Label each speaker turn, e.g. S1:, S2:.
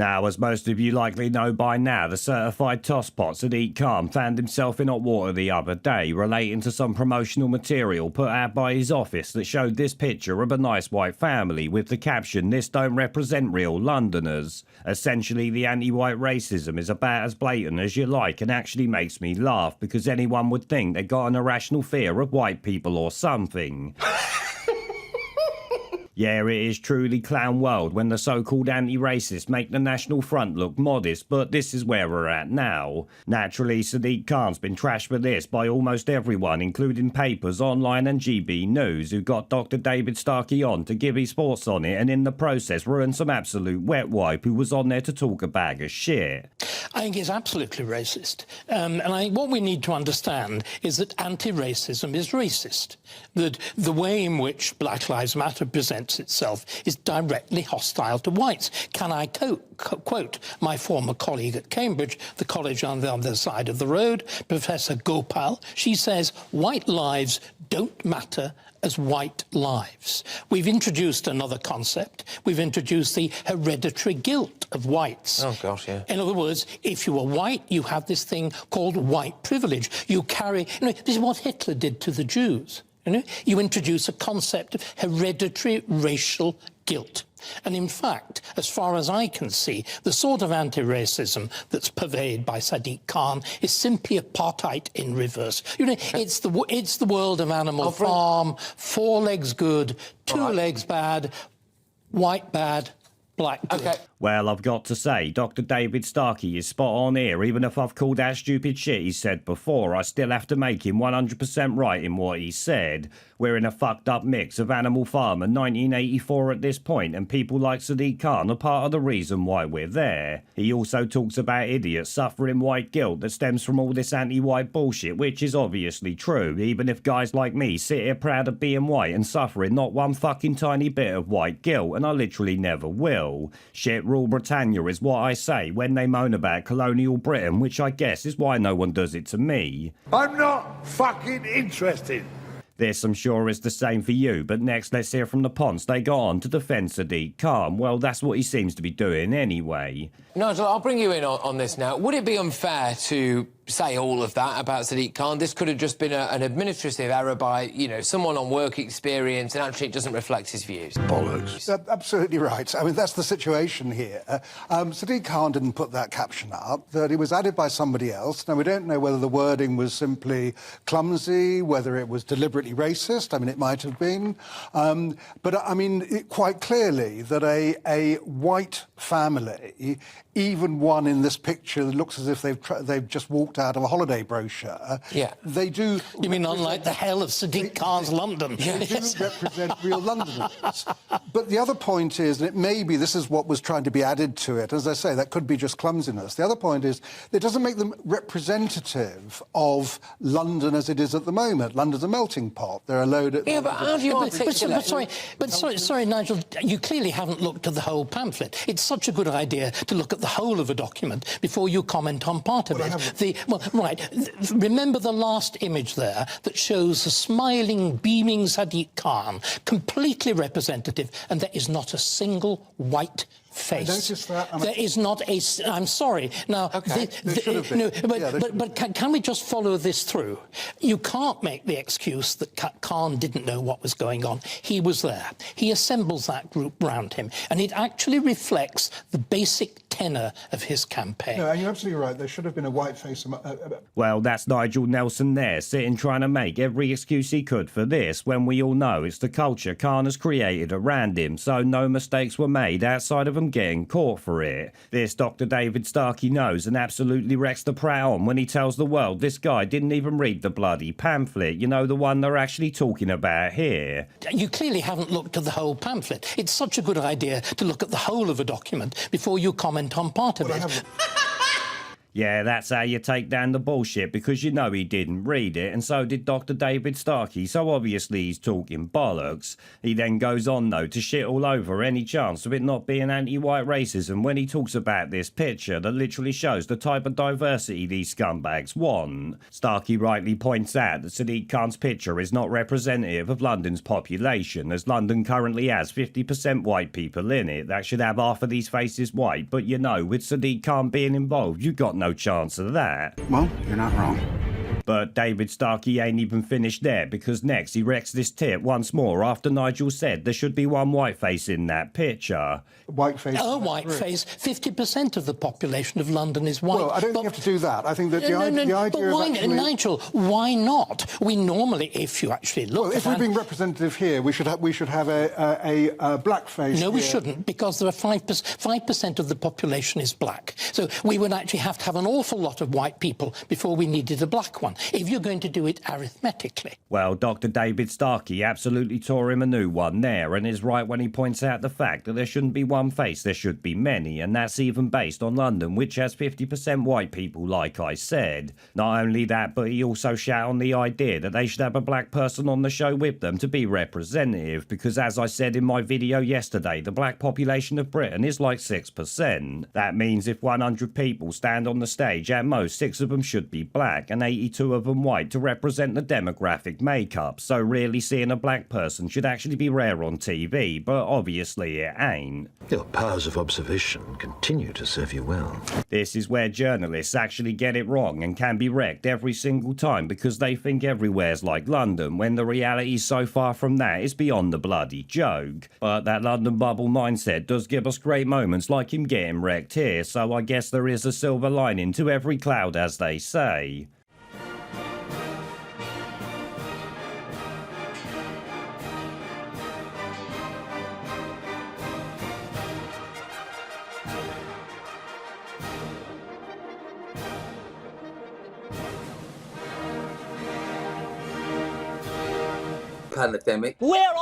S1: Now, as most of you likely know by now, the certified tosspot Sadiq Khan found himself in hot water the other day relating to some promotional material put out by his office that showed this picture of a nice white family with the caption, "This don't represent real Londoners." Essentially, the anti-white racism is about as blatant as you like and actually makes me laugh because anyone would think they got an irrational fear of white people or something. Yeah, it is truly clown world when the so-called anti-racists make the National Front look modest, but this is where we're at now. Naturally, Sadiq Khan's been trashed for this by almost everyone, including papers, online and GB News, who got Dr. David Starkey on to give his thoughts on it and in the process ruined some absolute wet wipe who was on there to talk a bag of shit.
S2: I think it's absolutely racist. And I think what we need to understand is that anti-racism is racist. That the way in which Black Lives Matter presents itself is directly hostile to whites. Can I quote my former colleague at Cambridge, the college on the other side of the road, Professor Gopal? She says, white lives don't matter as white lives. We've introduced another concept. We've introduced the hereditary guilt of whites.
S3: Oh, gosh, yeah.
S2: In other words, if you are white, you have this thing called white privilege. You carry... this is what Hitler did to the Jews. You introduce a concept of hereditary racial guilt. And in fact, as far as I can see, the sort of anti-racism that's purveyed by Sadiq Khan is simply apartheid in reverse. It's the world of Animal Farm, 4 legs good, 2 legs bad, white bad, black good.
S3: Okay.
S1: Well, I've got to say, Dr. David Starkey is spot on here. Even if I've called out stupid shit he said before, I still have to make him 100% right in what he said. We're in a fucked up mix of Animal Farm and 1984 at this point, and people like Sadiq Khan are part of the reason why we're there. He also talks about idiots suffering white guilt that stems from all this anti-white bullshit, which is obviously true, even if guys like me sit here proud of being white and suffering not one fucking tiny bit of white guilt, and I literally never will. Shit rule Britannia is what I say when they moan about colonial Britain, which I guess is why no one does it to me.
S4: I'm not fucking interested.
S1: This, I'm sure, is the same for you, but next let's hear from the Ponce. They got on to defend Sadiq Khan. Well, that's what he seems to be doing anyway.
S3: Nigel, I'll bring you in on this now. Would it be unfair to say all of that about Sadiq Khan? This could have just been an administrative error by, someone on work experience, and actually it doesn't reflect his views.
S4: Bollocks.
S5: Absolutely right. I mean, that's the situation here. Sadiq Khan didn't put that caption up, that it was added by somebody else. Now, we don't know whether the wording was simply clumsy, whether it was deliberately racist. I mean, it might have been. But, I mean, quite clearly that a white family, even one in this picture that looks as if they've just walked out of a holiday brochure.
S3: Yeah.
S5: They do...
S2: You mean unlike the hell of Sadiq Khan's London?
S5: They do represent real Londoners. But the other point is, and maybe this is what was trying to be added to it, as I say, that could be just clumsiness. The other point is, it doesn't make them representative of London as it is at the moment. London's a melting pot. There are a load of...
S3: Yeah, but how do you articulate...
S2: Sorry, Nigel, you clearly haven't looked at the whole pamphlet. It's such a good idea to look at the whole of a document before you comment on part of it. Remember the last image there that shows a smiling, beaming Sadiq Khan, completely representative, and there is not a single white face.
S5: I noticed that.
S2: There is not a... I'm sorry. Now,
S5: okay.
S2: But can we just follow this through? You can't make the excuse that Khan didn't know what was going on. He was there. He assembles that group round him, and it actually reflects the basic tenor of his campaign.
S5: No, you're absolutely right. There should have been a white face.
S1: Well, that's Nigel Nelson there, sitting trying to make every excuse he could for this, when we all know it's the culture Khan has created around him, so no mistakes were made outside of him getting caught for it. This Dr. David Starkey knows and absolutely wrecks the prow on when he tells the world this guy didn't even read the bloody pamphlet, the one they're actually talking about here.
S2: You clearly haven't looked at the whole pamphlet. It's such a good idea to look at the whole of a document before you comment on part of it.
S1: Yeah, that's how you take down the bullshit, because you know he didn't read it, and so did Dr. David Starkey, so obviously he's talking bollocks. He then goes on, though, to shit all over any chance of it not being anti-white racism when he talks about this picture that literally shows the type of diversity these scumbags want. Starkey rightly points out that Sadiq Khan's picture is not representative of London's population, as London currently has 50% white people in it. That should have half of these faces white, but you know, with Sadiq Khan being involved, you got no chance of that.
S6: Well, you're not wrong.
S1: But David Starkey ain't even finished there, because next he wrecks this tip once more after Nigel said there should be one white face in that picture.
S5: White face.
S2: A white face. 50% of the population of London is white.
S5: Well, I don't think you have to do that. I think that the idea
S2: but
S5: of
S2: why,
S5: actually...
S2: Nigel, why not? We normally, if you actually look...
S5: Well, if we're being representative here, we should have a black face.
S2: No, we
S5: here.
S2: shouldn't, because there are 5% of the population is black. So we would actually have to have an awful lot of white people before we needed a black one, if you're going to do it arithmetically.
S1: Well, Dr. David Starkey absolutely tore him a new one there, and is right when he points out the fact that there shouldn't be one face, there should be many, and that's even based on London, which has 50% white people, like I said. Not only that, but he also shout on the idea that they should have a black person on the show with them to be representative, because as I said in my video yesterday, the black population of Britain is like 6%. That means if 100 people stand on the stage, at most 6 of them should be black, and 82 of them white to represent the demographic makeup, so really seeing a black person should actually be rare on TV, but obviously it ain't.
S7: Your powers of observation continue to serve you well.
S1: This is where journalists actually get it wrong and can be wrecked every single time, because they think everywhere's like London, when the reality so far from that is beyond the bloody joke. But that London bubble mindset does give us great moments like him getting wrecked here, so I guess there is a silver lining to every cloud, as they say.
S8: Pandemic.
S9: We're off!